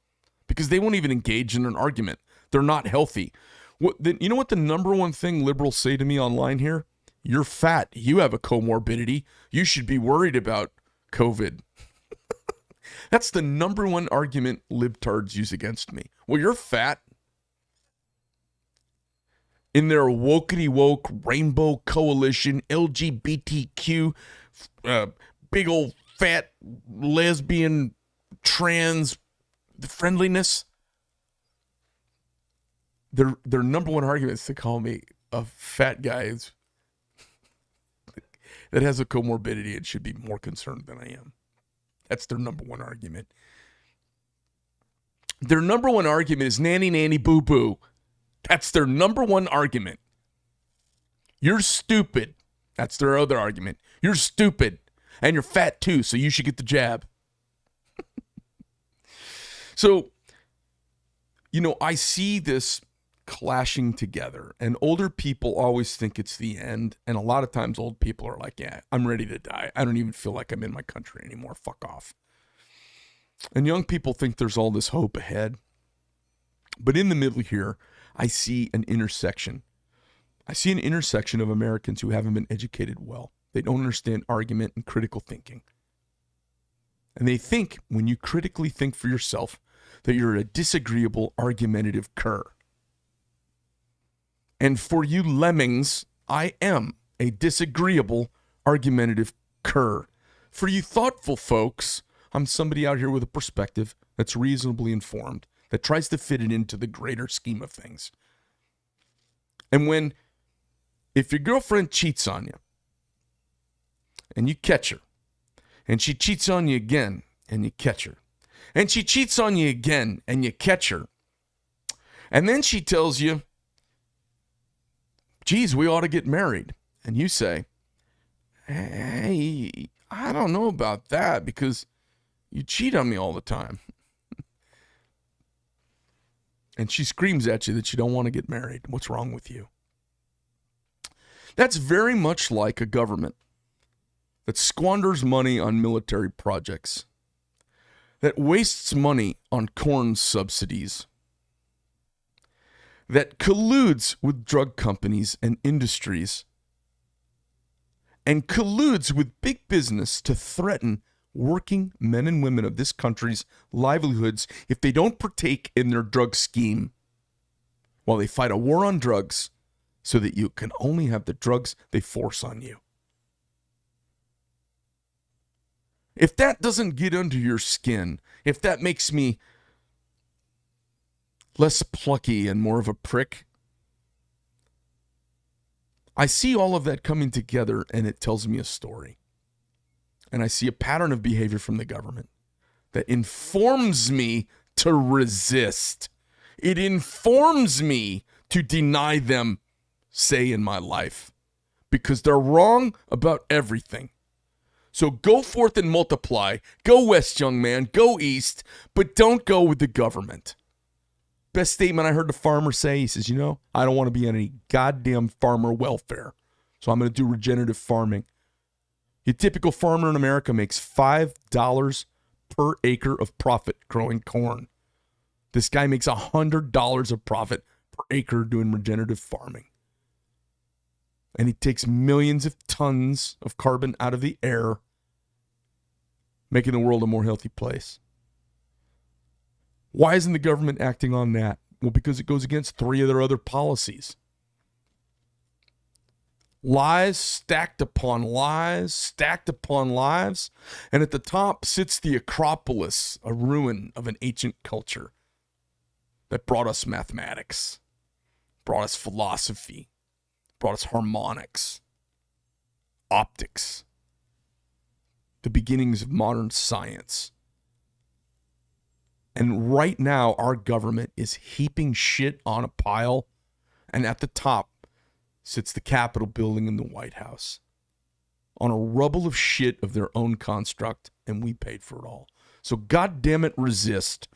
because they won't even engage in an argument. They're not healthy. You know what the number one thing liberals say to me online here? You're fat. You have a comorbidity. You should be worried about COVID. That's the number one argument libtards use against me. Well, you're fat. In their wokety woke rainbow coalition, LGBTQ, big old fat lesbian trans friendliness, their number one argument is to call me a fat guy that has a comorbidity and should be more concerned than I am. That's their number one argument. Their number one argument is nanny, nanny, boo, boo. That's their number one argument. You're stupid. That's their other argument. You're stupid. And you're fat too, so you should get the jab. So, I see this clashing together. And older people always think it's the end. And a lot of times old people are like, yeah, I'm ready to die. I don't even feel like I'm in my country anymore. Fuck off. And young people think there's all this hope ahead. But in the middle here, I see an intersection. I see an intersection of Americans who haven't been educated well. They don't understand argument and critical thinking. And they think, when you critically think for yourself, that you're a disagreeable, argumentative cur. And for you lemmings, I am a disagreeable, argumentative cur. For you thoughtful folks, I'm somebody out here with a perspective that's reasonably informed, that tries to fit it into the greater scheme of things. And if your girlfriend cheats on you, and you catch her, and she cheats on you again, and you catch her, and she cheats on you again, and you catch her, and then she tells you, geez, we ought to get married. And you say, hey, I don't know about that because you cheat on me all the time. And she screams at you that you don't want to get married. What's wrong with you? That's very much like a government that squanders money on military projects, that wastes money on corn subsidies, that colludes with drug companies and industries, and colludes with big business to threaten working men and women of this country's livelihoods if they don't partake in their drug scheme, while they fight a war on drugs so that you can only have the drugs they force on you. If that doesn't get under your skin, if that makes me less plucky and more of a prick, I see all of that coming together and it tells me a story. And I see a pattern of behavior from the government that informs me to resist. It informs me to deny them say in my life because they're wrong about everything. So go forth and multiply. Go west, young man. Go east, but don't go with the government. Best statement I heard the farmer say, he says, I don't want to be on any goddamn farmer welfare. So I'm going to do regenerative farming. Your typical farmer in America makes $5 per acre of profit growing corn. This guy makes $100 of profit per acre doing regenerative farming. And he takes millions of tons of carbon out of the air, making the world a more healthy place. Why isn't the government acting on that? Well, because it goes against 3 of their other policies. Lies stacked upon lies, stacked upon lives. And at the top sits the Acropolis, a ruin of an ancient culture that brought us mathematics, brought us philosophy, brought us harmonics, optics, the beginnings of modern science. And right now, our government is heaping shit on a pile And at the top sits the Capitol building and the White House on a rubble of shit of their own construct, and we paid for it all. So God damn it, resist.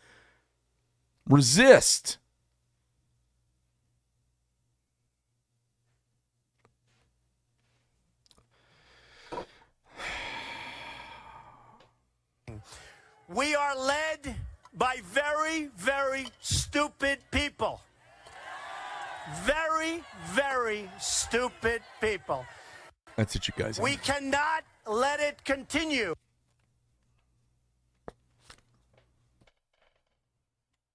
Resist. We are led by very, very stupid people. Very, very stupid people. That's it, you guys. We cannot let it continue.